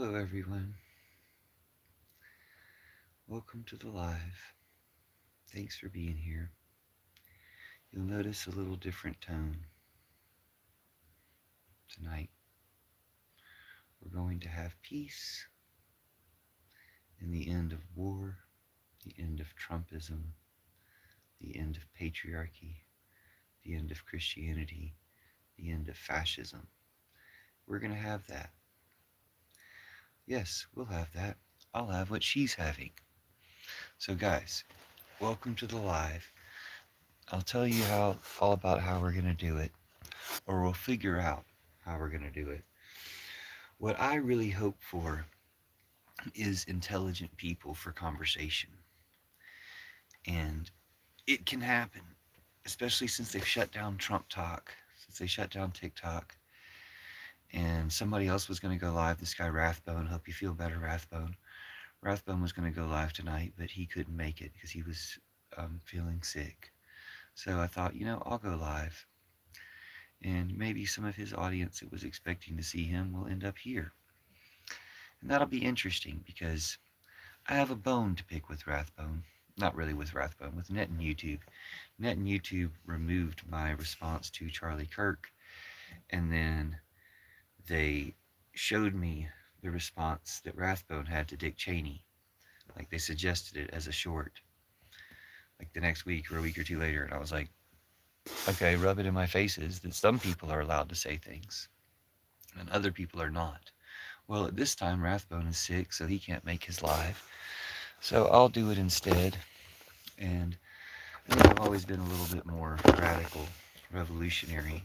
Hello, everyone. Welcome to the live. Thanks for being here. You'll notice a little different tone tonight. We're going to have peace and the end of war, the end of Trumpism, the end of patriarchy, the end of Christianity, the end of fascism. We're going to have that. Yes, we'll have that. I'll have what she's having. So, guys, welcome to the live. I'll tell you all about how we're going to do it, or we'll figure out how we're going to do it. What I really hope for is intelligent people for conversation. And it can happen, especially since they've shut down Trump Talk, since they shut down TikTok. And somebody else was going to go live, this guy Rathbone. Hope you feel better, Rathbone. Rathbone was going to go live tonight, but he couldn't make it because he was feeling sick. So I thought, I'll go live. And maybe some of his audience that was expecting to see him will end up here. And that'll be interesting because I have a bone to pick with Rathbone. Not really with Rathbone, with Net and YouTube. Net and YouTube removed my response to Charlie Kirk, and then they showed me the response that Rathbone had to Dick Cheney. Like, they suggested it as a short, like the next week or a week or two later, and I was like, okay, rub it in my faces that some people are allowed to say things and other people are not. Well, at this time, Rathbone is sick, so he can't make his live. So I'll do it instead. And I think I've always been a little bit more radical, revolutionary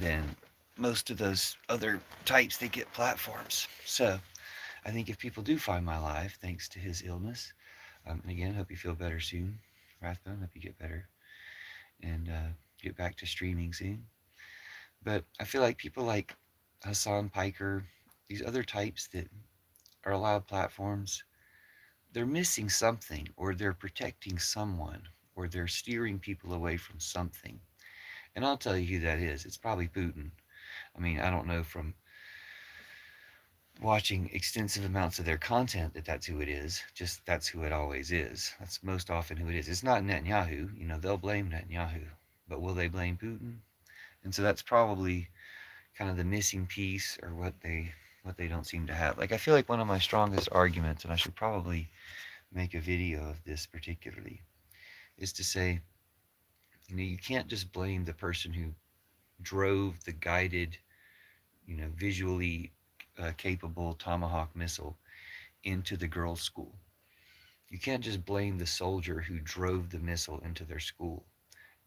than most of those other types that get platforms. So I think if people do find my live, thanks to his illness, and again, hope you feel better soon, Rathbone. Hope you get better and get back to streaming soon. But I feel like people like Hassan Piker, these other types that are allowed platforms, they're missing something, or they're protecting someone, or they're steering people away from something. And I'll tell you who that is. It's probably Putin. I mean, I don't know from watching extensive amounts of their content that that's who it is. Just that's who it always is. That's most often who it is. It's not Netanyahu. They'll blame Netanyahu. But will they blame Putin? And so that's probably kind of the missing piece, or what they don't seem to have. Like, I feel like one of my strongest arguments, and I should probably make a video of this particularly, is to say, you can't just blame the person who drove the guided, visually capable Tomahawk missile into the girls' school. You can't just blame the soldier who drove the missile into their school,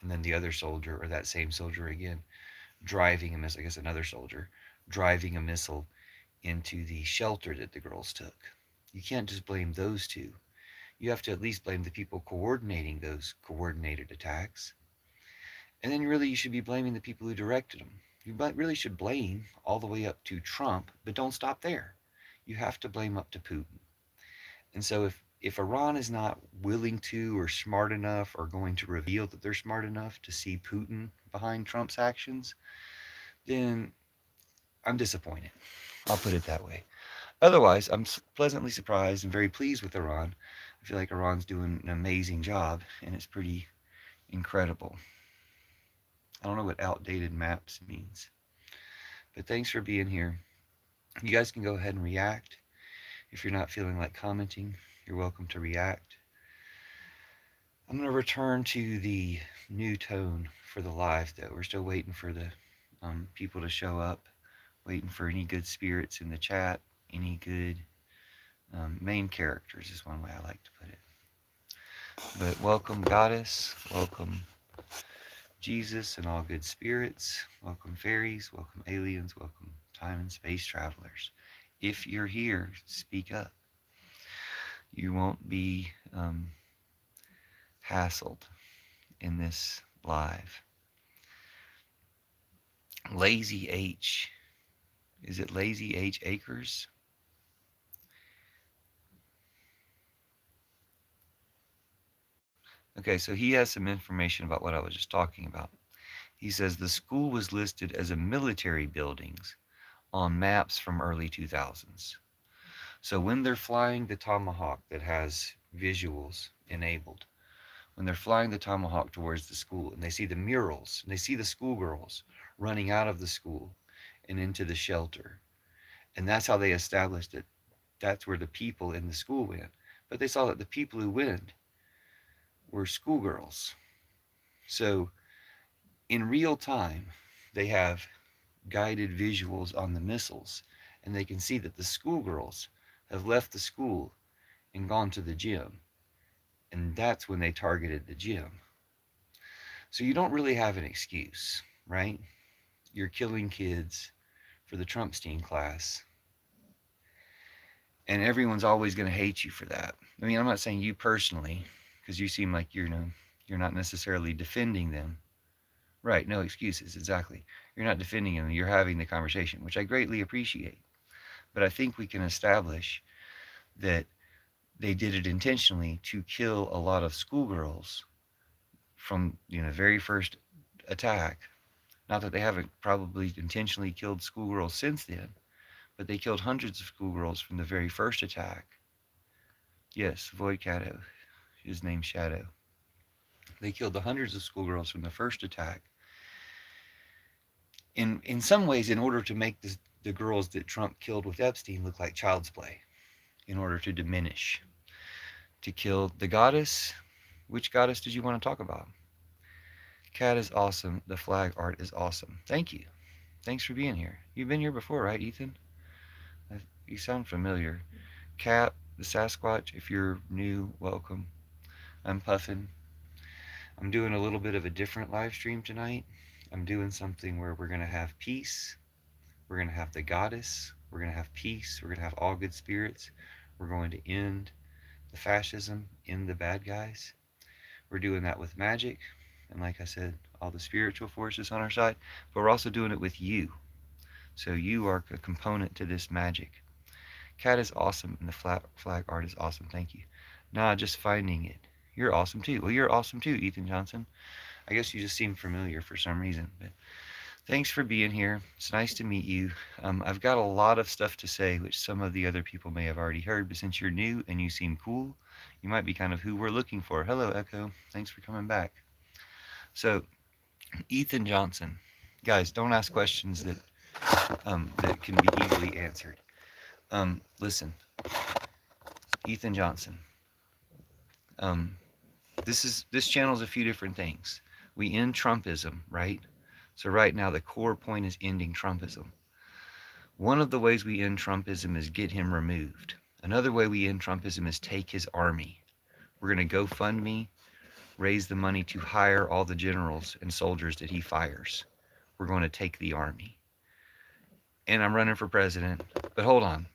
and then the other soldier, or that same soldier again, driving a missile, I guess another soldier, driving a missile into the shelter that the girls took. You can't just blame those two. You have to at least blame the people coordinating those coordinated attacks. And then really you should be blaming the people who directed them. You really should blame all the way up to Trump, but don't stop there. You have to blame up to Putin. And so if Iran is not willing to, or smart enough, or going to reveal that they're smart enough to see Putin behind Trump's actions, then I'm disappointed. I'll put it that way. Otherwise, I'm pleasantly surprised and very pleased with Iran. I feel like Iran's doing an amazing job, and it's pretty incredible. I don't know what outdated maps means. But thanks for being here. You guys can go ahead and react. If you're not feeling like commenting, you're welcome to react. I'm going to return to the new tone for the live, though. We're still waiting for the people to show up, waiting for any good spirits in the chat, any good main characters is one way I like to put it. But welcome, Goddess. Welcome, Jesus and all good spirits. Welcome, fairies. Welcome, aliens. Welcome, time and space travelers. If you're here, speak up. You won't be hassled in this live. Lazy H. Is it Lazy H Acres? Okay, so he has some information about what I was just talking about. He says the school was listed as a military buildings on maps from early 2000s. So when they're flying the Tomahawk that has visuals enabled, when they're flying the Tomahawk towards the school and they see the murals and they see the schoolgirls running out of the school and into the shelter, and that's how they established it. That's where the people in the school went. But they saw that the people who went were schoolgirls. So in real time, they have guided visuals on the missiles, and they can see that the schoolgirls have left the school and gone to the gym. And that's when they targeted the gym. So you don't really have an excuse, right? You're killing kids for the Trumpstein class, and everyone's always going to hate you for that. I mean, I'm not saying you personally, because you seem like you're not necessarily defending them. Right, no excuses, exactly. You're not defending them, you're having the conversation, which I greatly appreciate. But I think we can establish that they did it intentionally to kill a lot of schoolgirls from very first attack. Not that they haven't probably intentionally killed schoolgirls since then, but they killed hundreds of schoolgirls from the very first attack. Yes, Void Cato, his name's Shadow. They killed the hundreds of schoolgirls from the first attack. In some ways, in order to make the girls that Trump killed with Epstein look like child's play, in order to diminish. To kill the goddess. Which goddess did you want to talk about? Cat is awesome. The flag art is awesome. Thank you. Thanks for being here. You've been here before, right, Ethan? You sound familiar. Cat, the Sasquatch, if you're new, welcome. I'm Puffin. I'm doing a little bit of a different live stream tonight. I'm doing something where we're going to have peace. We're going to have the goddess. We're going to have peace. We're going to have all good spirits. We're going to end the fascism, end the bad guys. We're doing that with magic. And like I said, all the spiritual forces on our side. But we're also doing it with you. So you are a component to this magic. Cat is awesome, and the flag art is awesome. Thank you. Nah, just finding it. You're awesome too. Well, you're awesome too, Ethan Johnson. I guess you just seem familiar for some reason. But thanks for being here. It's nice to meet you. I've got a lot of stuff to say, which some of the other people may have already heard, but since you're new and you seem cool, you might be kind of who we're looking for. Hello, Echo. Thanks for coming back. So, Ethan Johnson. Guys, don't ask questions that can be easily answered. Listen, Ethan Johnson. This channel's a few different things. We end Trumpism, right? So right now the core point is ending Trumpism. One of the ways we end Trumpism is get him removed. Another way we end Trumpism is take his army. We're going to GoFundMe, raise the money to hire all the generals and soldiers that he fires. We're going to take the army. And I'm running for president. But hold on.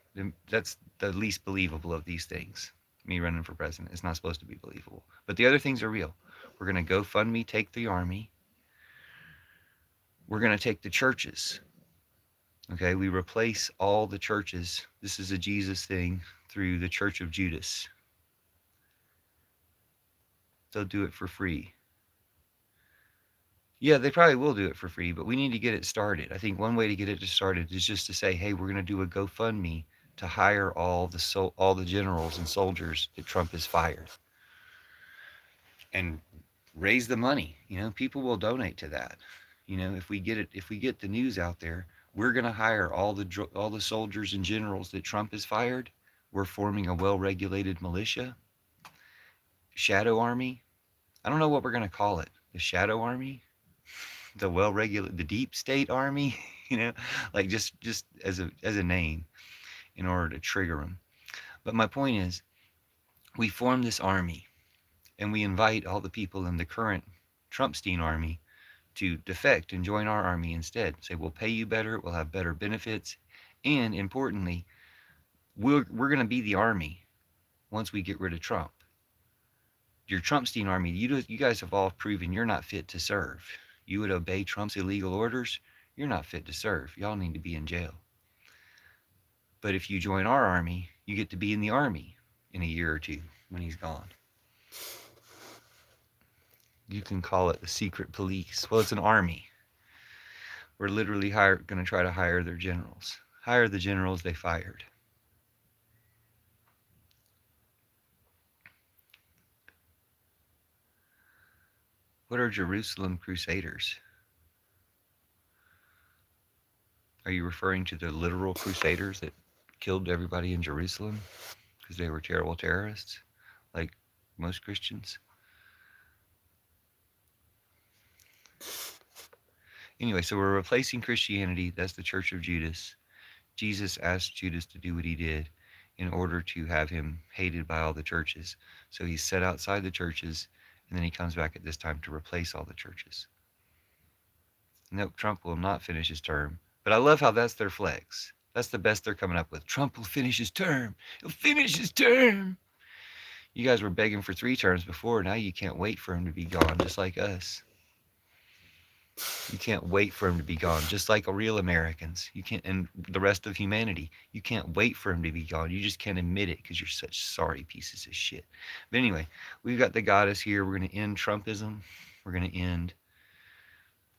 That's the least believable of these things. Me running for president. It's not supposed to be believable. But the other things are real. We're going to GoFundMe, take the army. We're going to take the churches. Okay, we replace all the churches. This is a Jesus thing through the Church of Judas. They'll do it for free. Yeah, they probably will do it for free, but we need to get it started. I think one way to get it started is just to say, hey, we're going to do a GoFundMe to hire all the generals and soldiers that Trump has fired. And raise the money. People will donate to that. If we get the news out there, we're going to hire all the soldiers and generals that Trump has fired. We're forming a well-regulated militia, shadow army. I don't know what we're going to call it. The shadow army, the deep state army. Like just as a name, in order to trigger them. But my point is, we form this army, and we invite all the people in the current Trumpstein army to defect and join our army instead. Say, we'll pay you better, we'll have better benefits, and importantly, we're going to be the army once we get rid of Trump. Your Trumpstein army, you guys have all proven you're not fit to serve. You would obey Trump's illegal orders, you're not fit to serve. Y'all need to be in jail. But if you join our army, you get to be in the army in a year or two when he's gone. You can call it the secret police. Well, it's an army. We're literally going to try to hire their generals. Hire the generals they fired. What are Jerusalem Crusaders? Are you referring to the literal crusaders that killed everybody in Jerusalem because they were terrible terrorists, like most Christians? Anyway, so we're replacing Christianity. That's the Church of Judas. Jesus asked Judas to do what he did in order to have him hated by all the churches. So he's set outside the churches, and then he comes back at this time to replace all the churches. Nope, Trump will not finish his term. But I love how that's their flex. That's the best they're coming up with. Trump will finish his term. He'll finish his term. You guys were begging for 3 terms before. Now you can't wait for him to be gone, just like us. You can't wait for him to be gone, just like real Americans. You can't, and the rest of humanity. You can't wait for him to be gone. You just can't admit it because you're such sorry pieces of shit. But anyway, we've got the goddess here. We're going to end Trumpism. We're going to end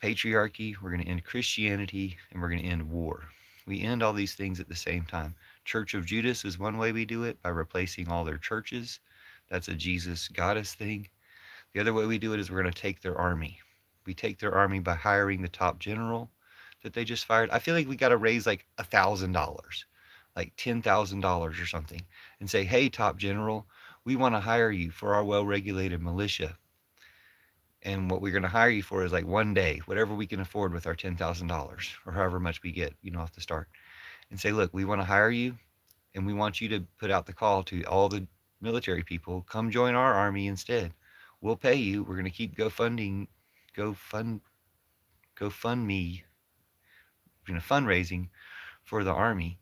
patriarchy. We're going to end Christianity, and we're going to end war. We end all these things at the same time. Church of Judas is one way we do it, by replacing all their churches. That's a Jesus goddess thing. The other way we do it is we're going to take their army. We take their army by hiring the top general that they just fired. I feel like we got to raise like $1,000, like $10,000 or something, and say, hey, top general, we want to hire you for our well-regulated militia. And what we're going to hire you for is like 1 day, whatever we can afford with our $10,000 or however much we get, off the start. And say, look, we want to hire you, and we want you to put out the call to all the military people, come join our army instead. We'll pay you. We're going to keep GoFundMe, fundraising for the army,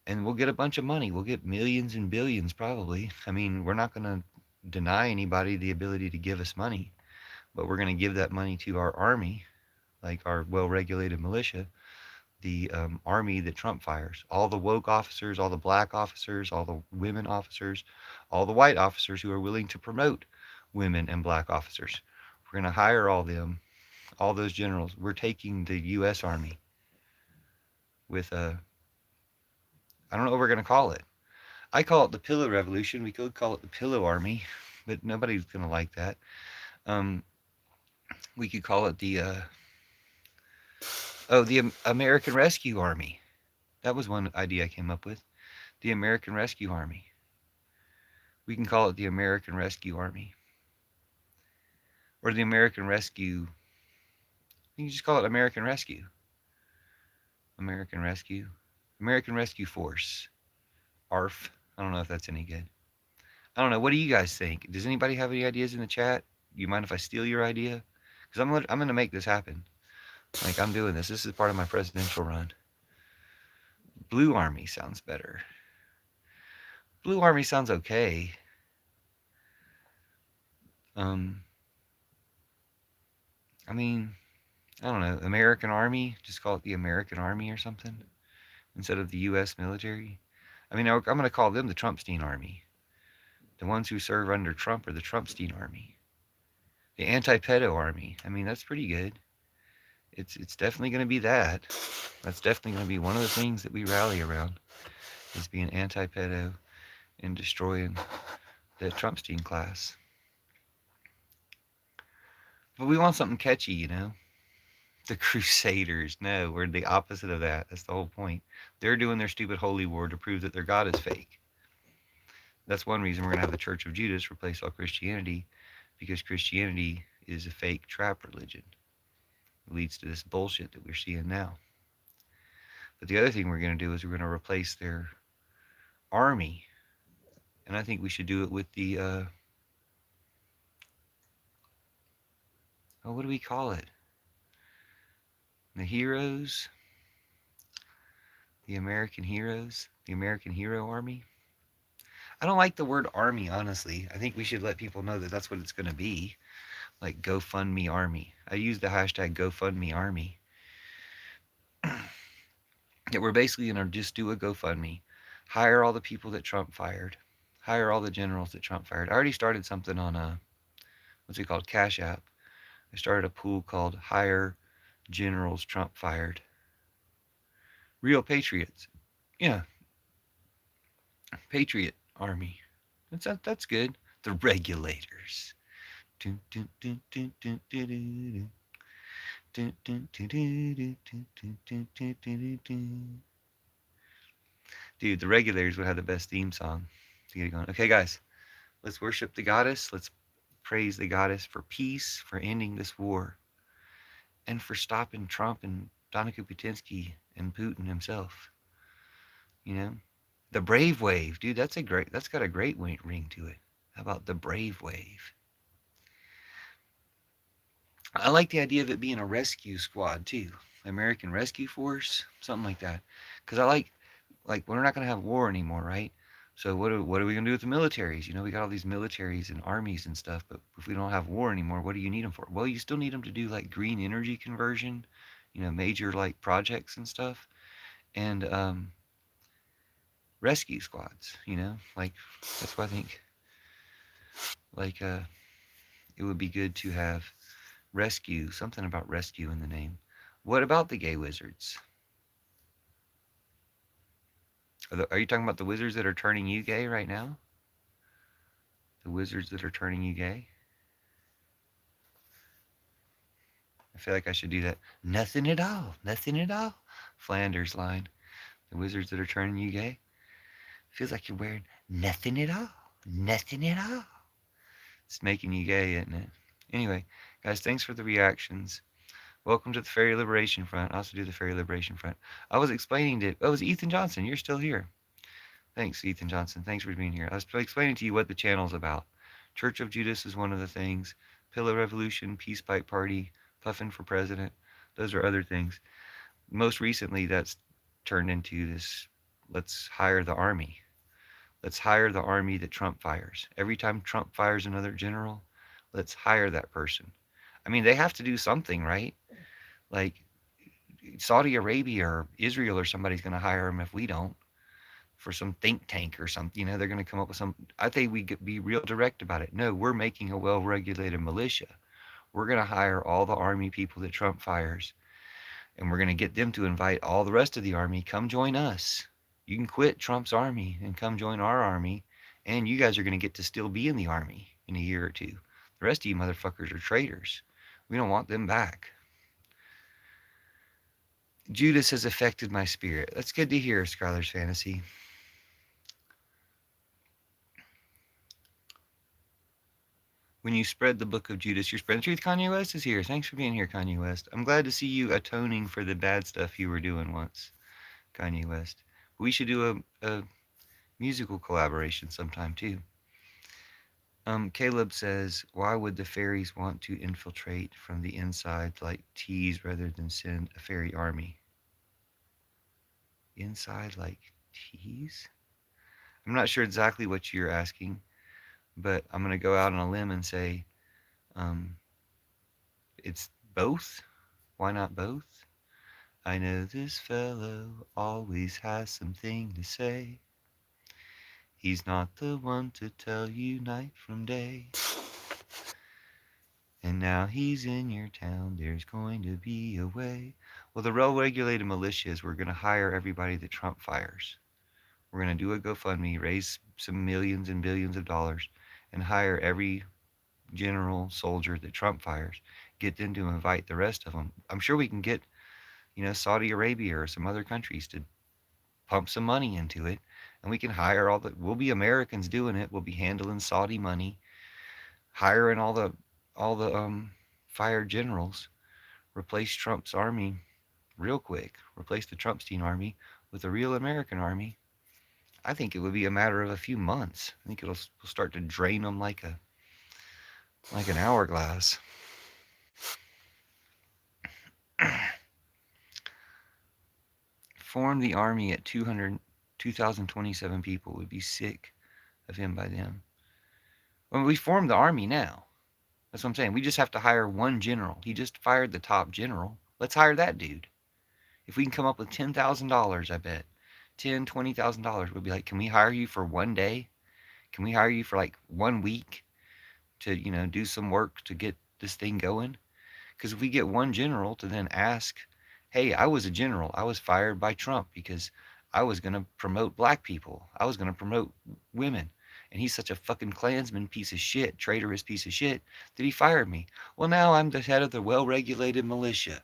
and we'll get a bunch of money. We'll get millions and billions probably. I mean, we're not going to deny anybody the ability to give us money, but we're going to give that money to our army, like our well-regulated militia, the army that Trump fires. All the woke officers, all the black officers, all the women officers, all the white officers who are willing to promote women and black officers. We're going to hire all them, all those generals. We're taking the U.S. Army with I don't know what we're going to call it. I call it the Pillow Revolution. We could call it the Pillow Army, but nobody's going to like that. We could call it the American Rescue Army. That was one idea I came up with. The American Rescue Army. We can call it the American Rescue Army. Or the American Rescue. You can just call it American Rescue. American Rescue. American Rescue Force. ARF. I don't know if that's any good. I don't know. What do you guys think? Does anybody have any ideas in the chat? You mind if I steal your idea? Because I'm going to make this happen. Like, I'm doing this. This is part of my presidential run. Blue Army sounds better. Blue Army sounds okay. I mean, I don't know. American Army? Just call it the American Army or something instead of the U.S. military. I mean, I'm going to call them the Trumpstein Army. The ones who serve under Trump are the Trumpstein Army. The Anti-Pedo Army. I mean, that's pretty good. It's definitely going to be that. That's definitely going to be one of the things that we rally around, is being anti-pedo and destroying the Trumpstein class. But we want something catchy, The Crusaders. No, we're the opposite of that. That's the whole point. They're doing their stupid holy war to prove that their God is fake. That's one reason we're going to have the Church of Judas replace all Christianity, because Christianity is a fake trap religion. It leads to this bullshit that we're seeing now. But the other thing we're going to do is we're going to replace their army. And I think we should do it with the, what do we call it? The heroes? The American heroes? The American Hero Army? I don't like the word army, honestly. I think we should let people know that that's what it's going to be. Like GoFundMe Army. I use the hashtag GoFundMe Army. That we're basically going to just do a GoFundMe. Hire all the people that Trump fired. Hire all the generals that Trump fired. I already started something on, what's it called? Cash App. I started a pool called Hire Generals Trump Fired. Real Patriots. Yeah. Patriot Army. That's good. The Regulators. Dun, dun, dun, dun, dun, dun, dun, dun, dun, dun, dun, dun, dun, dun, dun, dun, dun. Dude, the regulators would have the best theme song to get it going. Okay, guys, let's worship the goddess. Let's praise the goddess for peace, for ending this war, and for stopping Trump and Donica Putinsky and Putin himself. You know, the brave wave, dude. That's got a great ring to it. How about the brave wave? I like the idea of it being a rescue squad too, American Rescue Force, something like that. Because I like we're not gonna have war anymore, right? So what are we gonna do with the militaries? You know, we got all these militaries and armies and stuff, but if we don't have war anymore, what do you need them for? Well, you still need them to do like green energy conversion, you know, major like projects and stuff, and rescue squads. You know, like that's why I think like it would be good to have rescue, something about rescue in the name. What about the gay wizards? Are you talking about the wizards that are turning you gay right now? The wizards that are turning you gay? I feel like I should do that. Nothing at all. Nothing at all. Flanders line. The wizards that are turning you gay. Feels like you're wearing nothing at all. Nothing at all. It's making you gay, isn't it? Anyway, guys, thanks for the reactions. Welcome to the Fairy Liberation Front. I also do the Fairy Liberation Front. I was explaining to, oh, it was Ethan Johnson. You're still here. Thanks, Ethan Johnson. Thanks for being here. I was explaining to you what the channel's about. Church of Judas is one of the things. Pillow Revolution, Peace Pipe Party, Puffin for President. Those are other things. Most recently, that's turned into this, let's hire the army. Let's hire the army that Trump fires. Every time Trump fires another general, let's hire that person. I mean, they have to do something, right? Like Saudi Arabia or Israel or somebody's going to hire them if we don't, for some think tank or something. You know, they're going to come up with some. I think we could be real direct about it. No, we're making a well-regulated militia. We're going to hire all the army people that Trump fires, and we're going to get them to invite all the rest of the army. Come join us. You can quit Trump's army and come join our army, and you guys are going to get to still be in the army in a year or two. The rest of you motherfuckers are traitors. We don't want them back. Judas has affected my spirit. That's good to hear, Skylar's Fantasy. When you spread the book of Judas, you're spreading the truth. Kanye West is here. Thanks for being here, Kanye West. I'm glad to see you atoning for the bad stuff you were doing once, Kanye West. We should do a musical collaboration sometime, too. Caleb says, why would the fairies want to infiltrate from the inside like teas rather than send a fairy army? Inside like teas? I'm not sure exactly what you're asking, but I'm going to go out on a limb and say it's both. Why not both? I know this fellow always has something to say. He's not the one to tell you night from day. And now he's in your town, there's going to be a way. Well, the well-regulated militias, we're going to hire everybody that Trump fires. We're going to do a GoFundMe, raise some millions and billions of dollars, and hire every general, soldier that Trump fires. Get them to invite the rest of them. I'm sure we can get, you know, Saudi Arabia or some other countries to pump some money into it, and we can hire we'll be Americans doing it. We'll be handling Saudi money, hiring all the fired generals, replace Trump's army real quick, replace the Trumpstein army with a real American army. I think it would be a matter of a few months. I think we'll start to drain them like an hourglass. Form the army at 2,027 people. Would be sick of him by then. Well, we formed the army now. That's what I'm saying. We just have to hire one general. He just fired the top general. Let's hire that dude. If we can come up with $10,000, I bet $20,000, we'll be like, can we hire you for one day? Can we hire you for like 1 week to, you know, do some work to get this thing going? Because if we get one general to then ask, hey, I was a general. I was fired by Trump because I was going to promote black people. I was going to promote women. and he's such a fucking Klansman piece of shit, traitorous piece of shit, that he fired me. Well, now I'm the head of the well-regulated militia.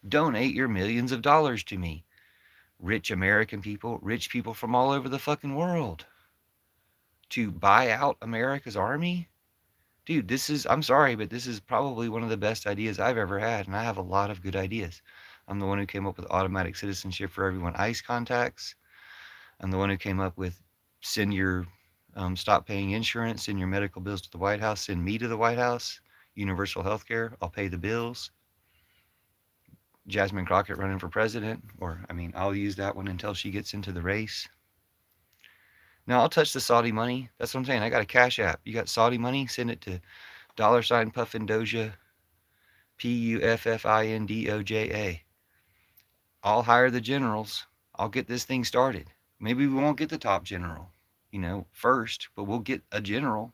Donate your millions of dollars to me. Rich American people, rich people from all over the fucking world. To buy out America's army? Dude, I'm sorry, but this is probably one of the best ideas I've ever had, and I have a lot of good ideas. I'm the one who came up with automatic citizenship for everyone ICE contacts. I'm the one who came up with send your, stop paying insurance, send your medical bills to the White House, send me to the White House, universal health care, I'll pay the bills. Jasmine Crockett running for president, I'll use that one until she gets into the race. Now, I'll touch the Saudi money. That's what I'm saying. I got a Cash App. You got Saudi money? Send it to $Puffin Doja, PUFFINDOJA. I'll hire the generals. I'll get this thing started. Maybe we won't get the top general, first, but we'll get a general.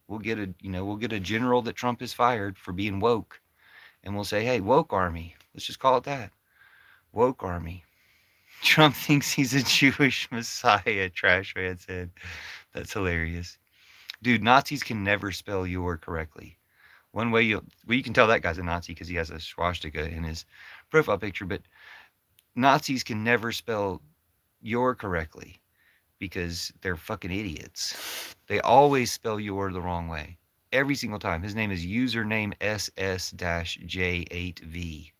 We'll get a general that Trump has fired for being woke. And we'll say, hey, woke army. Let's just call it that. Woke army. Trump thinks he's a Jewish messiah, Trash Man said. That's hilarious. Dude, Nazis can never spell your correctly. One way you can tell that guy's a Nazi because he has a swastika in his profile picture, but Nazis can never spell your correctly because they're fucking idiots. They always spell your the wrong way. Every single time. His name is username SS-J8V.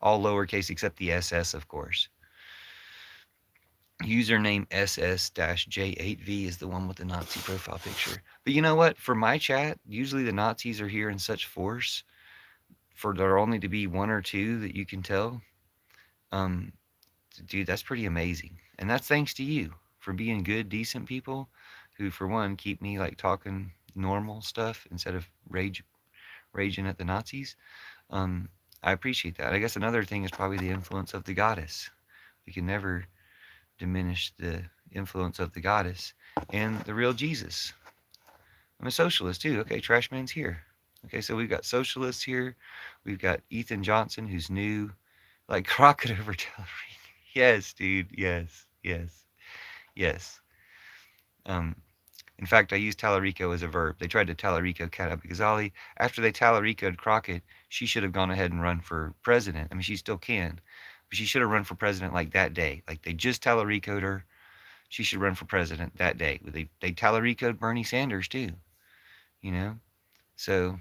All lowercase except the SS, of course. Username SS-J8V is the one with the Nazi profile picture. But you know what? For my chat, usually the Nazis are here in such force for there only to be one or two that you can tell. Dude, that's pretty amazing. And that's thanks to you for being good, decent people who, for one, keep me like talking normal stuff instead of raging at the Nazis. I appreciate that. I guess another thing is probably the influence of the goddess. We can never diminish the influence of the goddess and the real Jesus. I'm a socialist too. Okay, Trashman's here. Okay, so we've got socialists here. We've got Ethan Johnson, who's new, like Crockett over Tellurine. Yes, dude. Yes. In fact, I used Tallarico as a verb. They tried to Tallarico Cat Abigazali. After they Tallarico'd Crockett, she should have gone ahead and run for president. I mean, she still can. But she should have run for president like that day. Like they just Tallarico'd her. She should run for president that day. They Tallarico'd Bernie Sanders too. So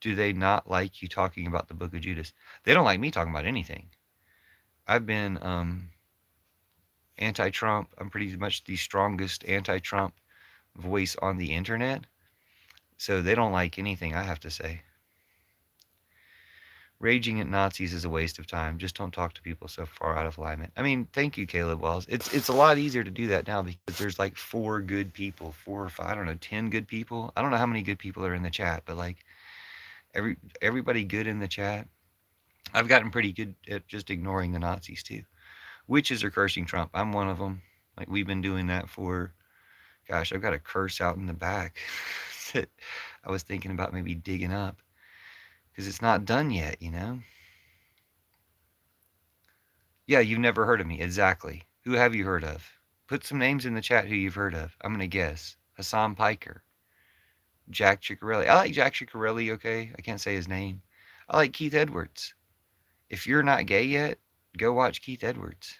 do they not like you talking about the Book of Judas? They don't like me talking about anything. I've been anti-Trump. I'm pretty much the strongest anti-Trump voice on the internet. So they don't like anything I have to say. Raging at Nazis is a waste of time. Just don't talk to people so far out of alignment. I mean, thank you, Caleb Wells. It's a lot easier to do that now because there's like 4 good people, 4 or 5, I don't know, 10 good people. I don't know how many good people are in the chat, but like everybody good in the chat. I've gotten pretty good at just ignoring the Nazis too. Witches are cursing Trump. I'm one of them. Like we've been doing that for, gosh, I've got a curse out in the back that I was thinking about maybe digging up because it's not done yet, Yeah, you've never heard of me. Exactly. Who have you heard of? Put some names in the chat who you've heard of. I'm going to guess. Hassan Piker. Jack Ciccarelli. I like Jack Ciccarelli, okay? I can't say his name. I like Keith Edwards. If you're not gay yet, go watch Keith Edwards.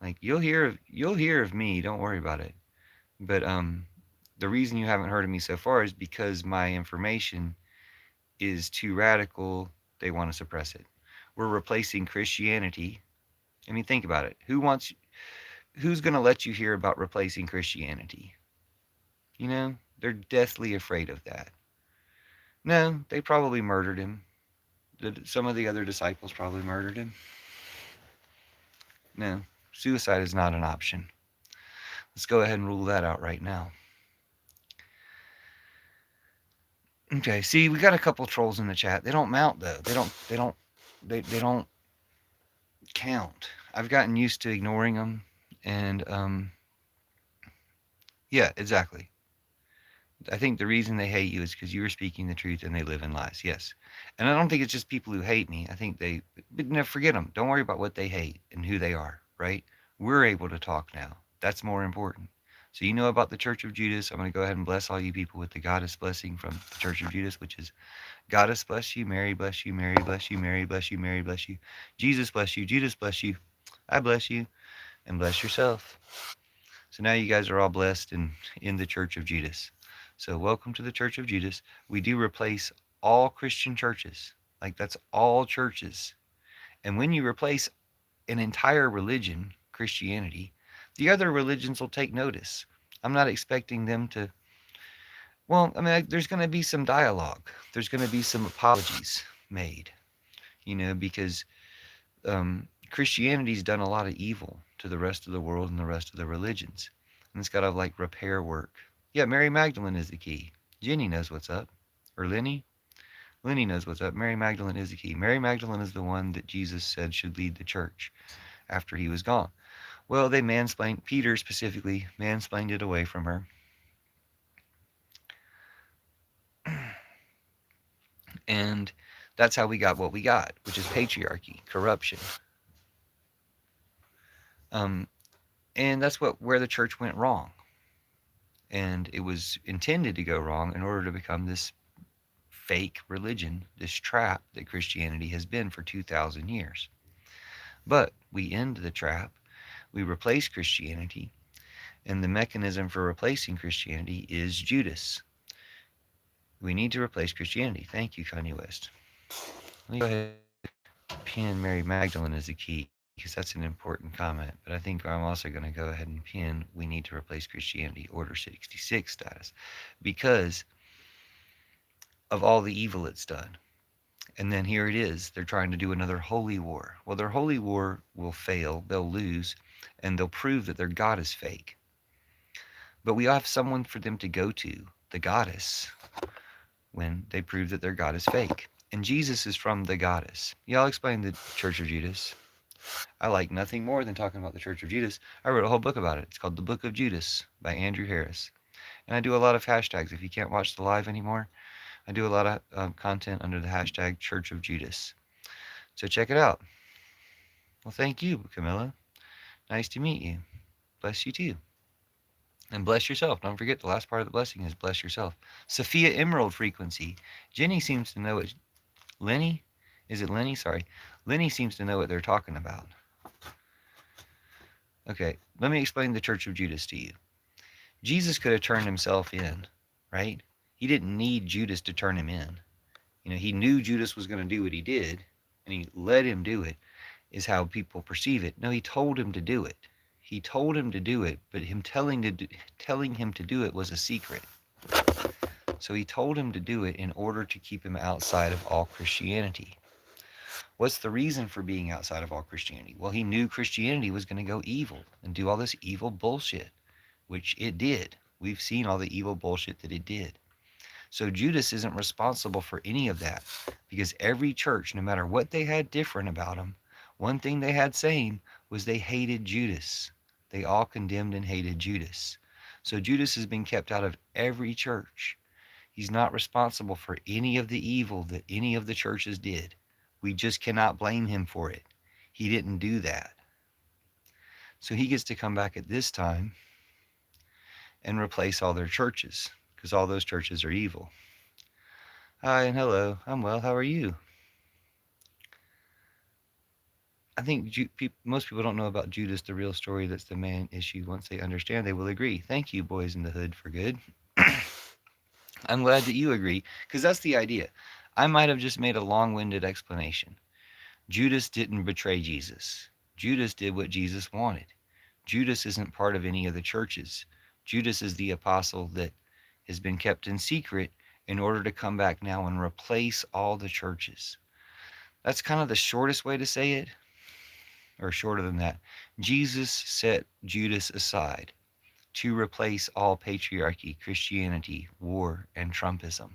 Like you'll hear of me, don't worry about it. But the reason you haven't heard of me so far is because my information is too radical. They want to suppress it. We're replacing Christianity. I mean, think about it. Who's going to let you hear about replacing Christianity? They're deathly afraid of that. No, they probably murdered him. Some of the other disciples probably murdered him. No, suicide is not an option. Let's go ahead and rule that out right now. Okay, see, we got a couple trolls in the chat. They don't mount though. They don't count. I've gotten used to ignoring them, and yeah, exactly. I think the reason they hate you is because you are speaking the truth and they live in lies. Yes. And I don't think it's just people who hate me. I think but never forget them. Don't worry about what they hate and who they are, right? We're able to talk now. That's more important. So you know about the Church of Judas. I'm going to go ahead and bless all you people with the goddess blessing from the Church of Judas, which is goddess bless you, Mary bless you, Mary bless you, Mary bless you, Mary bless you, Jesus bless you, Judas bless you, I bless you, and bless yourself. So now you guys are all blessed in the Church of Judas. So welcome to the Church of Judas. We do replace all Christian churches. Like that's all churches. And when you replace an entire religion, Christianity, the other religions will take notice. I'm not expecting them to. Well, I mean, there's going to be some dialogue. There's going to be some apologies made, because Christianity's done a lot of evil to the rest of the world and the rest of the religions. And it's got to like repair work. Yeah, Mary Magdalene is the key. Jenny knows what's up. Or Lenny? Lenny knows what's up. Mary Magdalene is the key. Mary Magdalene is the one that Jesus said should lead the church after he was gone. Well, they mansplained, Peter specifically, mansplained it away from her. And that's how we got what we got, which is patriarchy, corruption. And that's where the church went wrong. And it was intended to go wrong in order to become this fake religion, this trap that Christianity has been for 2,000 years. But we end the trap, we replace Christianity, and the mechanism for replacing Christianity is Judas. We need to replace Christianity. Thank you, Kanye West. Let me go ahead and pin Mary Magdalene as a key, because that's an important comment. But I think I'm also going to go ahead and pin we need to replace Christianity, Order 66 status, because of all the evil it's done. And then here it is. They're trying to do another holy war. Well, their holy war will fail. They'll lose. And they'll prove that their God is fake. But we have someone for them to go to, the goddess, when they prove that their God is fake. And Jesus is from the goddess. Yeah, I'll explain the Church of Judas. I like nothing more than talking about the Church of Judas. I wrote a whole book about it. It's called The Book of Judas by Andrew Harris. And I do a lot of hashtags. If you can't watch the live anymore, I do a lot of content under the hashtag Church of Judas. So check it out. Well, thank you, Camilla. Nice to meet you. Bless you too. And bless yourself. Don't forget the last part of the blessing is bless yourself. Sophia Emerald frequency. Jenny seems to know it. Lenny? Is it Lenny? Sorry. Lenny seems to know what they're talking about. Okay, let me explain the Church of Judas to you. Jesus could have turned himself in, right? He didn't need Judas to turn him in. He knew Judas was going to do what he did, and he let him do it, is how people perceive it. No, he told him to do it. He told him to do it, but him telling him to do it was a secret. So he told him to do it in order to keep him outside of all Christianity. What's the reason for being outside of all Christianity? Well, he knew Christianity was going to go evil and do all this evil bullshit, which it did. We've seen all the evil bullshit that it did. So Judas isn't responsible for any of that, because every church, no matter what they had different about them, one thing they had same was they hated Judas. They all condemned and hated Judas. So Judas has been kept out of every church. He's not responsible for any of the evil that any of the churches did. We just cannot blame him for it. He didn't do that. So he gets to come back at this time and replace all their churches, because all those churches are evil. Hi and hello. I'm well. How are you? I think most people don't know about Judas, the real story. That's the main issue. Once they understand, they will agree. Thank you, boys in the hood, for good. I'm glad that you agree, because that's the idea. I might have just made a long-winded explanation. Judas didn't betray Jesus. Judas did what Jesus wanted. Judas isn't part of any of the churches. Judas is the apostle that has been kept in secret in order to come back now and replace all the churches. That's kind of the shortest way to say it, or shorter than that. Jesus set Judas aside to replace all patriarchy, Christianity, war, and Trumpism.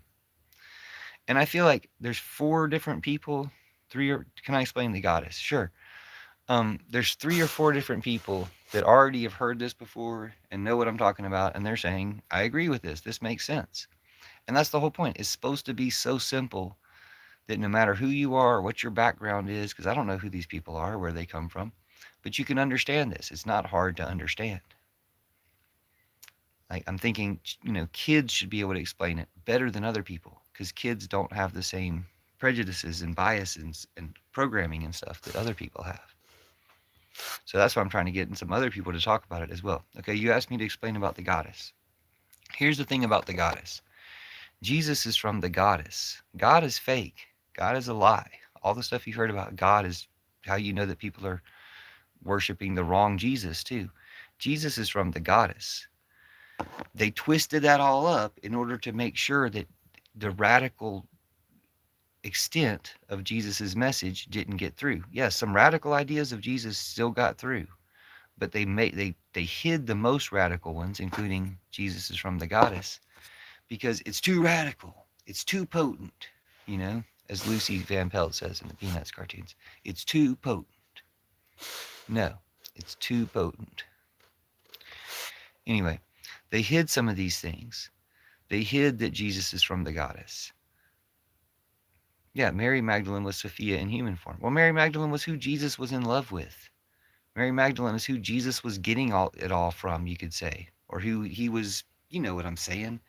And I feel like there's 4 different people, can I explain the goddess? Sure. There's 3 or 4 different people that already have heard this before and know what I'm talking about, and they're saying, I agree with this. This makes sense. And that's the whole point. It's supposed to be so simple that no matter who you are or what your background is, because I don't know who these people are, where they come from, But you can understand this. It's not hard to understand. Like, I'm thinking, kids should be able to explain it better than other people because kids don't have the same prejudices and biases and programming and stuff that other people have. So that's why I'm trying to get in some other people to talk about it as well. Okay, you asked me to explain about the goddess. Here's the thing about the goddess. Jesus is from the goddess. God is fake. God is a lie. All the stuff you heard about God is how you know that people are worshiping the wrong Jesus too. Jesus is from the goddess. They twisted that all up in order to make sure that the radical extent of Jesus's message didn't get through. Yes, some radical ideas of Jesus still got through, but they hid the most radical ones, including Jesus is from the goddess, because it's too radical. It's too potent, as Lucy Van Pelt says in the Peanuts cartoons. It's too potent. No, it's too potent. Anyway, they hid some of these things. They hid that Jesus is from the goddess. Yeah, Mary Magdalene was Sophia in human form. Well, Mary Magdalene was who Jesus was in love with. Mary Magdalene is who Jesus was getting it all from, you could say, or who he was. You know what I'm saying?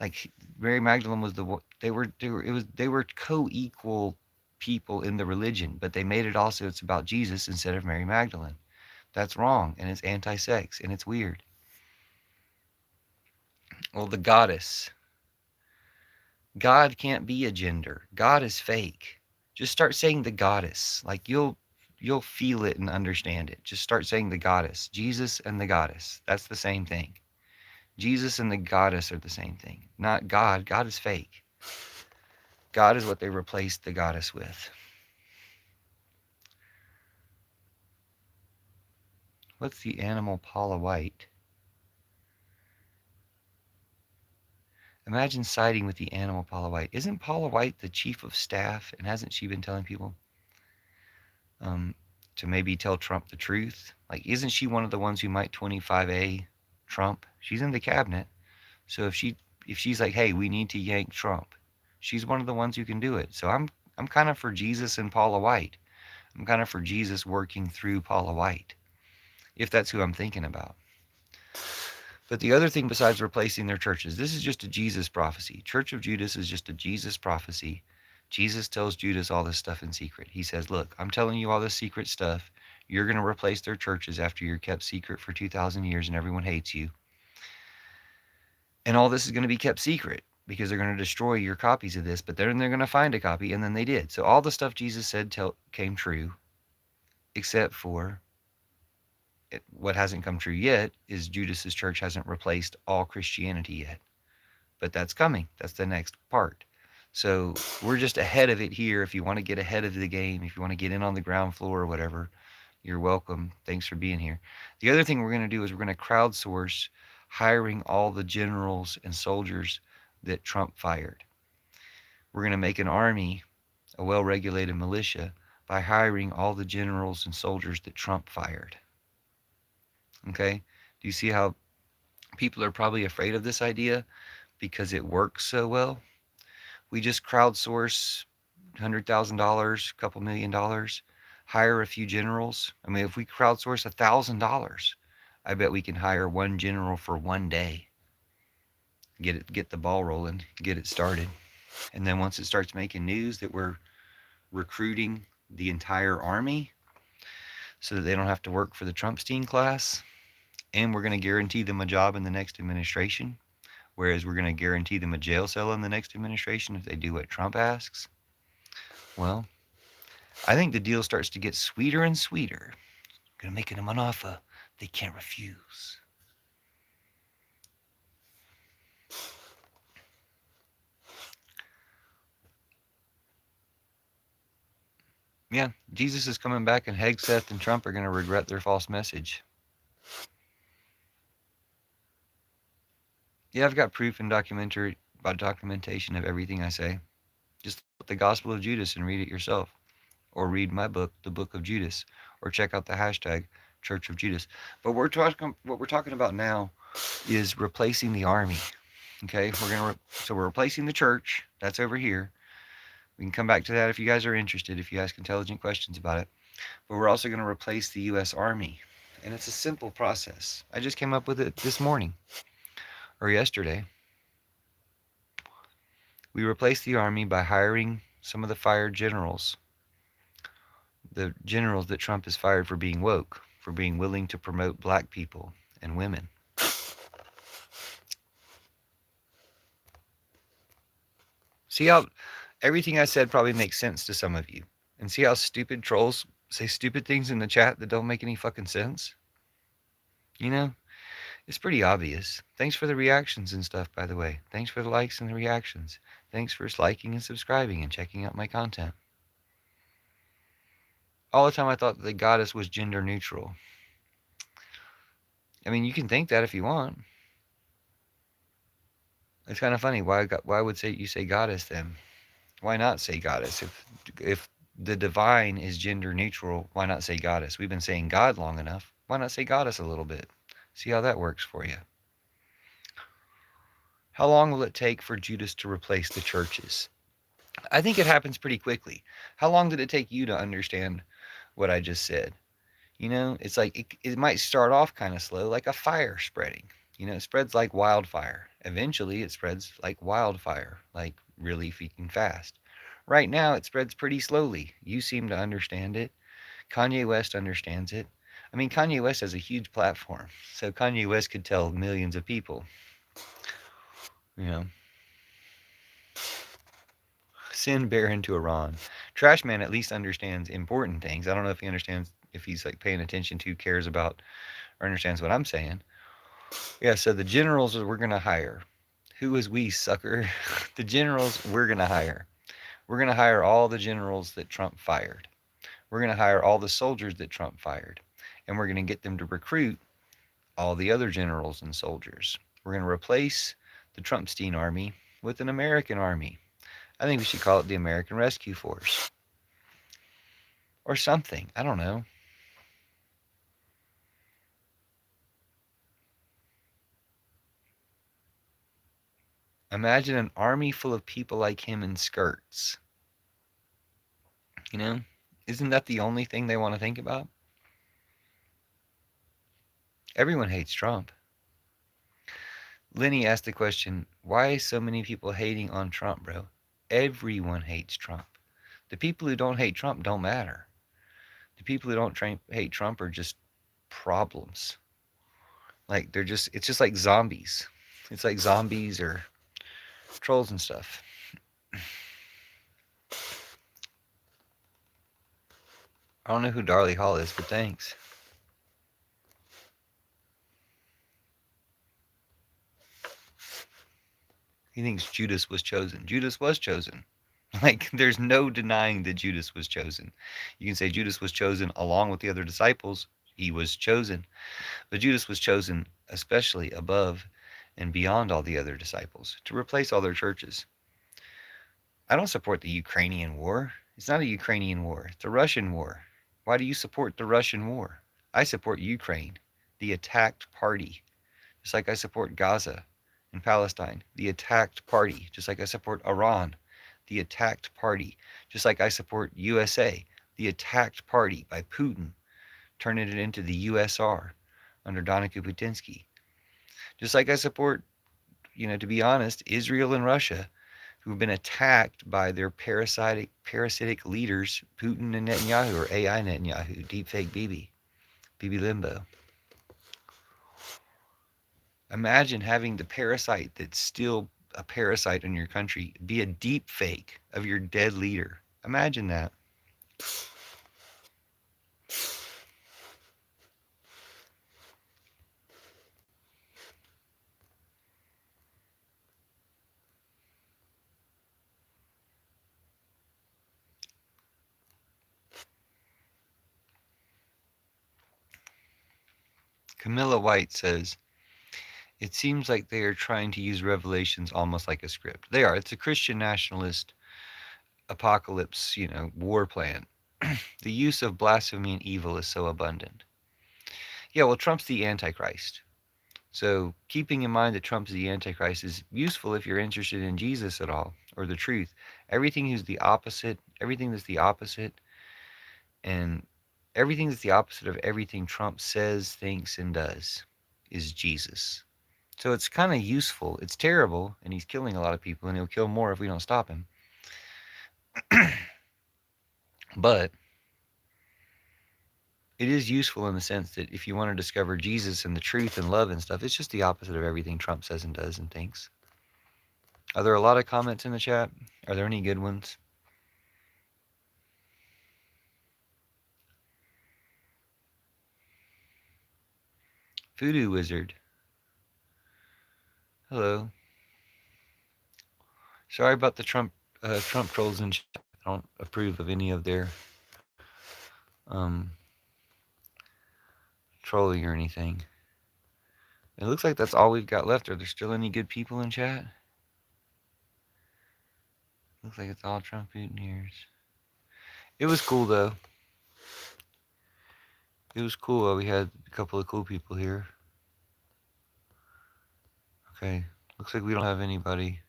Like, Mary Magdalene was they were co-equal people in the religion, but they made it also it's about Jesus instead of Mary Magdalene. That's wrong, and it's anti-sex, and it's weird. Well, the goddess. God can't be a gender. God is fake. Just start saying the goddess. Like, you'll feel it and understand it. Just start saying the goddess. Jesus and the goddess. That's the same thing. Jesus and the goddess are the same thing. Not God. God is fake. God is what they replaced the goddess with. What's the animal Paula White? Imagine siding with the animal Paula White. Isn't Paula White the chief of staff? And hasn't she been telling people to maybe tell Trump the truth? Like, isn't she one of the ones who might 25A Trump? She's in the cabinet. So if she's like, hey, we need to yank Trump, she's one of the ones who can do it. So I'm kind of for Jesus and Paula White. I'm kind of for Jesus working through Paula White, if that's who I'm thinking about. But the other thing besides replacing their churches, this is just a Jesus prophecy. Church of Judas is just a Jesus prophecy. Jesus tells Judas all this stuff in secret. He says, look, I'm telling you all this secret stuff. You're going to replace their churches after you're kept secret for 2,000 years and everyone hates you. And all this is going to be kept secret because they're going to destroy your copies of this, but then they're going to find a copy, and then they did. So all the stuff Jesus said came true, except for what hasn't come true yet is Judas's church hasn't replaced all Christianity yet. But that's coming. That's the next part. So we're just ahead of it here. If you want to get ahead of the game, if you want to get in on the ground floor or whatever, you're welcome. Thanks for being here. The other thing we're going to do is we're going to crowdsource hiring all the generals and soldiers that Trump fired. We're going to make an army, a well-regulated militia, by hiring all the generals and soldiers that Trump fired. Okay? Do you see how people are probably afraid of this idea because it works so well? We just crowdsource $100,000, a couple $1 million, hire a few generals. I mean, if we crowdsource $1,000, I bet we can hire one general for one day. Get the ball rolling, get it started. And then once it starts making news that we're recruiting the entire army so that they don't have to work for the Trumpstein class, and we're going to guarantee them a job in the next administration, whereas we're going to guarantee them a jail cell in the next administration if they do what Trump asks. Well, I think the deal starts to get sweeter and sweeter. Going to make them an offer they can't refuse. Yeah, Jesus is coming back, and Hegseth and Trump are going to regret their false message. Yeah, I've got proof and documentation of everything I say. Just look at the Gospel of Judas and read it yourself. Or read my book, The Book of Judas. Or check out the hashtag Church of Judas. But what we're talking about now is replacing the army. Okay, so we're replacing the church. That's over here. We can come back to that if you guys are interested, if you ask intelligent questions about it. But we're also going to replace the U.S. Army. And it's a simple process. I just came up with it this morning or yesterday. We replace the Army by hiring some of the fired generals, the generals that Trump has fired for being woke, for being willing to promote black people and women. See how everything I said probably makes sense to some of you. And see how stupid trolls say stupid things in the chat that don't make any fucking sense? You know, it's pretty obvious. Thanks for the reactions and stuff, by the way. Thanks for the likes and the reactions. Thanks for liking and subscribing and checking out my content. All the time I thought that the goddess was gender neutral. I mean, you can think that if you want. It's kind of funny. Why would you say goddess then? Why not say goddess? If the divine is gender neutral, why not say goddess? We've been saying God long enough. Why not say goddess a little bit? See how that works for you. How long will it take for Judas to replace the churches? I think it happens pretty quickly. How long did it take you to understand what I just said? You know, it's like it might start off kind of slow, like a fire spreading. You know, it spreads like wildfire. Eventually, it spreads like wildfire, like really freaking fast. Right now, it spreads pretty slowly. You seem to understand it. Kanye West understands it. I mean, Kanye West has a huge platform, so Kanye West could tell millions of people. You know, send Baron to Iran. Trashman at least understands important things. I don't know if he understands, if he's like paying attention to, cares about, or understands what I'm saying. Yeah, so the generals we're going to hire. Who is we, sucker? The generals we're going to hire. We're going to hire all the generals that Trump fired. We're going to hire all the soldiers that Trump fired. And we're going to get them to recruit all the other generals and soldiers. We're going to replace the Trumpstein army with an American army. I think we should call it the American Rescue Force. Or something. I don't know. Imagine an army full of people like him in skirts. You know? Isn't that the only thing they want to think about? Everyone hates Trump. Lenny asked the question, why so many people hating on Trump, bro? Everyone hates Trump. The people who don't hate Trump don't matter. The people who don't hate Trump are just problems. Like it's just like zombies. It's like zombies or trolls and stuff. I don't know who Darley Hall is, but thanks. He thinks Judas was chosen. Judas was chosen. Like, there's no denying that Judas was chosen. You can say Judas was chosen along with the other disciples. He was chosen. But Judas was chosen especially above and beyond all the other disciples to replace all their churches. I don't support the Ukrainian war. It's not a Ukrainian war. It's a Russian war. Why do you support the Russian war? I support Ukraine, the attacked party, just like I support Gaza and Palestine, the attacked party, just like I support Iran, the attacked party, just like I support USA, the attacked party by Putin, turning it into the USR under Donica Putinsky. Just like I support, to be honest, Israel and Russia, who have been attacked by their parasitic leaders, Putin and Netanyahu, or AI Netanyahu, deepfake Bibi Limbo. Imagine having the parasite that's still a parasite in your country be a deep fake of your dead leader. Imagine that. Camilla White says, it seems like they are trying to use Revelations almost like a script. They are. It's a Christian nationalist apocalypse, war plan. The use of blasphemy and evil is so abundant. Yeah, well, Trump's the Antichrist. So keeping in mind that Trump's the Antichrist is useful if you're interested in Jesus at all, or the truth. Everything is the opposite. And everything that's the opposite of everything Trump says, thinks, and does is Jesus. So it's kind of useful. It's terrible, and he's killing a lot of people, and he'll kill more if we don't stop him. But it is useful in the sense that if you want to discover Jesus and the truth and love and stuff, it's just the opposite of everything Trump says and does and thinks. Are there a lot of comments in the chat? Are there any good ones? Voodoo Wizard. Hello. Sorry about the Trump trolls in chat. I don't approve of any of their trolling or anything. It looks like that's all we've got left. Are there still any good people in chat? Looks like it's all Trump mutineers. It was cool though. It was cool. We had a couple of cool people here. Okay. Looks like we don't have anybody.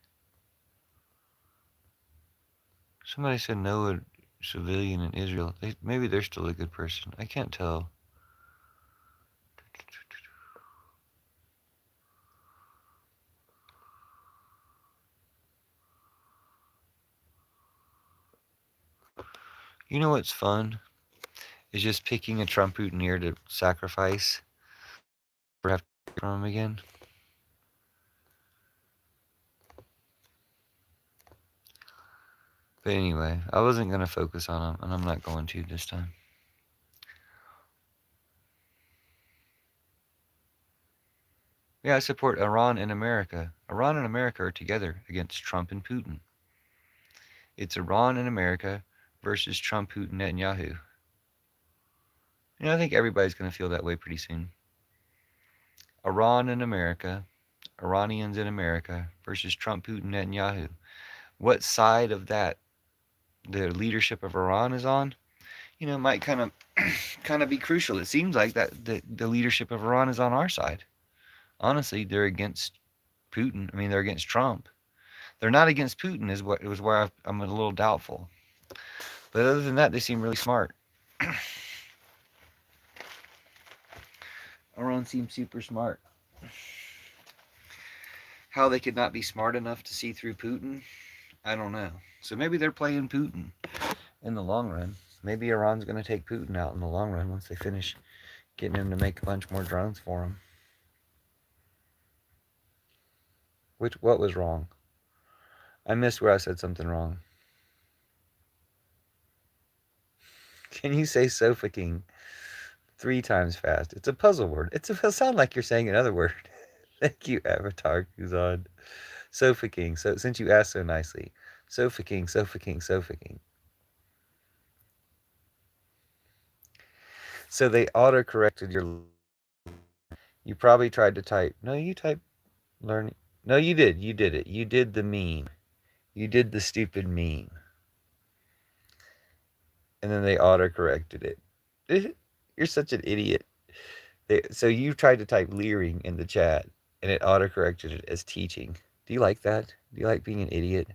Somebody said no a civilian in Israel. Maybe they're still a good person. I can't tell. You know what's fun? Is just picking a Trump mutineer to sacrifice. Or have to hear from him again. But anyway, I wasn't going to focus on him, and I'm not going to this time. Yeah, I support Iran and America. Iran and America are together against Trump and Putin. It's Iran and America versus Trump, Putin, Netanyahu. You know, I think everybody's going to feel that way pretty soon. Iran and America, Iranians in America versus Trump, Putin, Netanyahu. What side of that the leadership of Iran is on, you know, might kind of be crucial. It seems like that the leadership of Iran is on our side. Honestly, they're against Putin. I mean, they're against Trump. They're not against Putin. Is where I'm a little doubtful. But other than that, they seem really smart. Iran seems super smart. How they could not be smart enough to see through Putin, I don't know. So maybe they're playing Putin in the long run. Maybe Iran's going to take Putin out in the long run once they finish getting him to make a bunch more drones for them. What was wrong? I missed where I said something wrong. Can you say Sofa King 3 times fast? It's a puzzle word. It'll sound like you're saying another word. Thank you, Avatar Kuzan. Sofa King. So since you asked so nicely, Sofa King, Sofa King, Sofa King. So they auto-corrected your... You probably tried to type... No, you typed learning... No, you did. You did it. You did the meme. You did the stupid meme. And then they auto-corrected it. You're such an idiot. So you tried to type leering in the chat, and it auto-corrected it as teaching. Do you like that? Do you like being an idiot?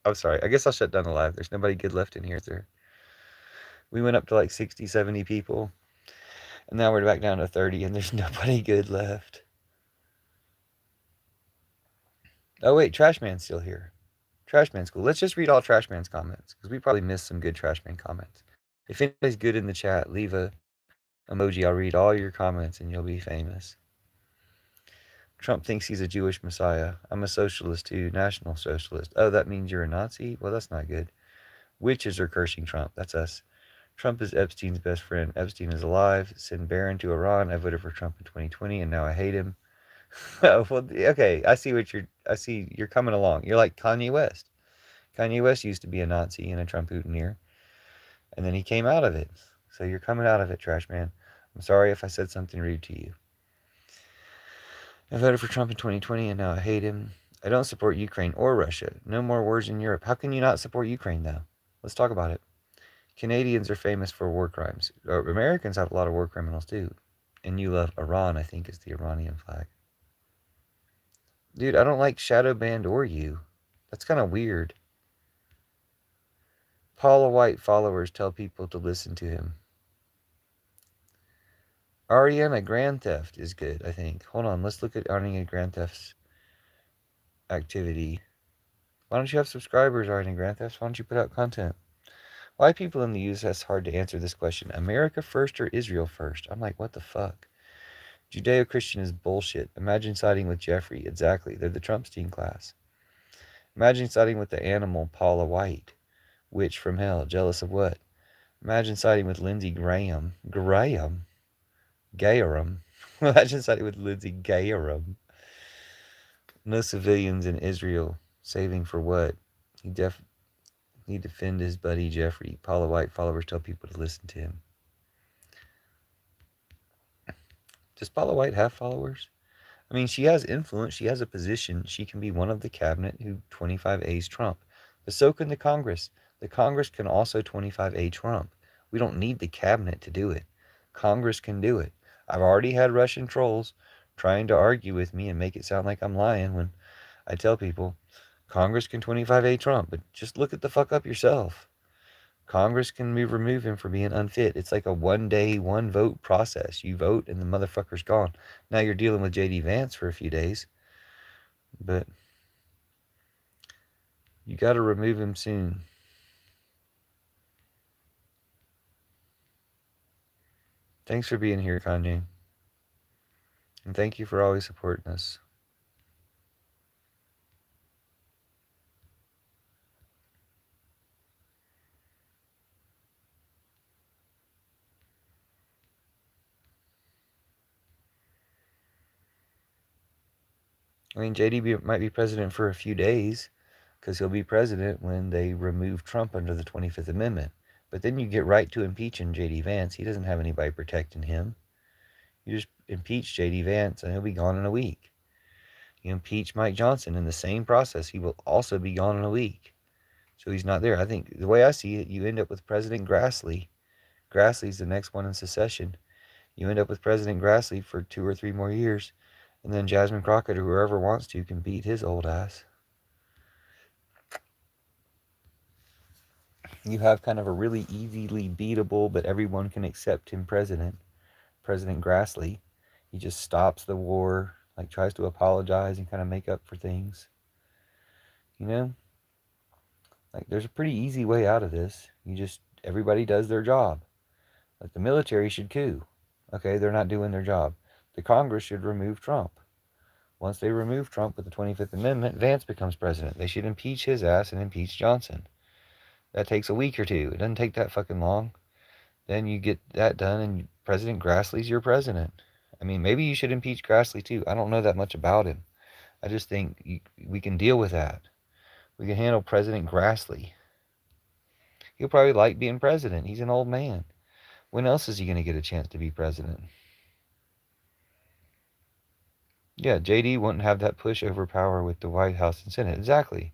I'm sorry. I guess I'll shut down the live. There's nobody good left in here, sir. We went up to like 60, 70 people. And now we're back down to 30, and there's nobody good left. Oh, wait. Trashman's still here. Trashman's cool. Let's just read all Trashman's comments, because we probably missed some good Trashman comments. If anybody's good in the chat, leave a emoji. I'll read all your comments, and you'll be famous. Trump thinks he's a Jewish messiah. I'm a socialist too, national socialist. Oh, that means you're a Nazi? Well, that's not good. Witches are cursing Trump. That's us. Trump is Epstein's best friend. Epstein is alive. Send Barron to Iran. I voted for Trump in 2020, and now I hate him. Oh, well, okay. I see you're coming along. You're like Kanye West. Kanye West used to be a Nazi and a Trump mutineer, and then he came out of it. So you're coming out of it, trash man. I'm sorry if I said something rude to you. I voted for Trump in 2020, and now I hate him. I don't support Ukraine or Russia. No more wars in Europe. How can you not support Ukraine, though? Let's talk about it. Canadians are famous for war crimes. Americans have a lot of war criminals, too. And you love Iran, I think, is the Iranian flag. Dude, I don't like shadow banned or you. That's kind of weird. Paula White followers tell people to listen to him. Ariana Grand Theft is good, I think. Hold on, let's look at Ariana Grand Theft's activity. Why don't you have subscribers, Ariana Grand Theft? Why don't you put out content? Why people in the US hard to answer this question? America first or Israel first? I'm like, what the fuck? Judeo-Christian is bullshit. Imagine siding with Jeffrey. Exactly. They're the Trumpstein class. Imagine siding with the animal Paula White. Witch from hell. Jealous of what? Imagine siding with Lindsey Graham. Graham? Graham. Imagine siding with Lindsey Graham. No civilians in Israel. Saving for what? He defend his buddy Jeffrey. Paula White followers tell people to listen to him. Does Paula White have followers? I mean, she has influence. She has a position. She can be one of the cabinet who 25A's Trump. But so can the Congress. The Congress can also 25A Trump. We don't need the cabinet to do it. Congress can do it. I've already had Russian trolls trying to argue with me and make it sound like I'm lying when I tell people Congress can 25A Trump. But just look at the fuck up yourself. Congress can remove him for being unfit. It's like a 1 day, 1 vote process. You vote and the motherfucker's gone. Now you're dealing with J.D. Vance for a few days. But you got to remove him soon. Thanks for being here, Kanye. And thank you for always supporting us. I mean, JD might be president for a few days because he'll be president when they remove Trump under the 25th Amendment. But then you get right to impeaching J.D. Vance. He doesn't have anybody protecting him. You just impeach J.D. Vance and he'll be gone in a week. You impeach Mike Johnson in the same process, he will also be gone in a week. So he's not there. I think the way I see it, you end up with President Grassley. Grassley's the next one in succession. You end up with President Grassley for 2 or 3 more years, and then Jasmine Crockett or whoever wants to can beat his old ass. You have kind of a really easily beatable, but everyone can accept him president. President Grassley. He just stops the war, like tries to apologize and kind of make up for things. You know? Like, there's a pretty easy way out of this. Everybody does their job. Like, the military should coup. Okay, they're not doing their job. The Congress should remove Trump. Once they remove Trump with the 25th Amendment, Vance becomes president. They should impeach his ass and impeach Johnson. That takes a week or 2. It doesn't take that fucking long. Then you get that done and President Grassley's your president. I mean, maybe you should impeach Grassley too. I don't know that much about him. I just think we can deal with that. We can handle President Grassley. He'll probably like being president. He's an old man. When else is he going to get a chance to be president? Yeah, JD wouldn't have that pushover power with the White House and Senate. Exactly.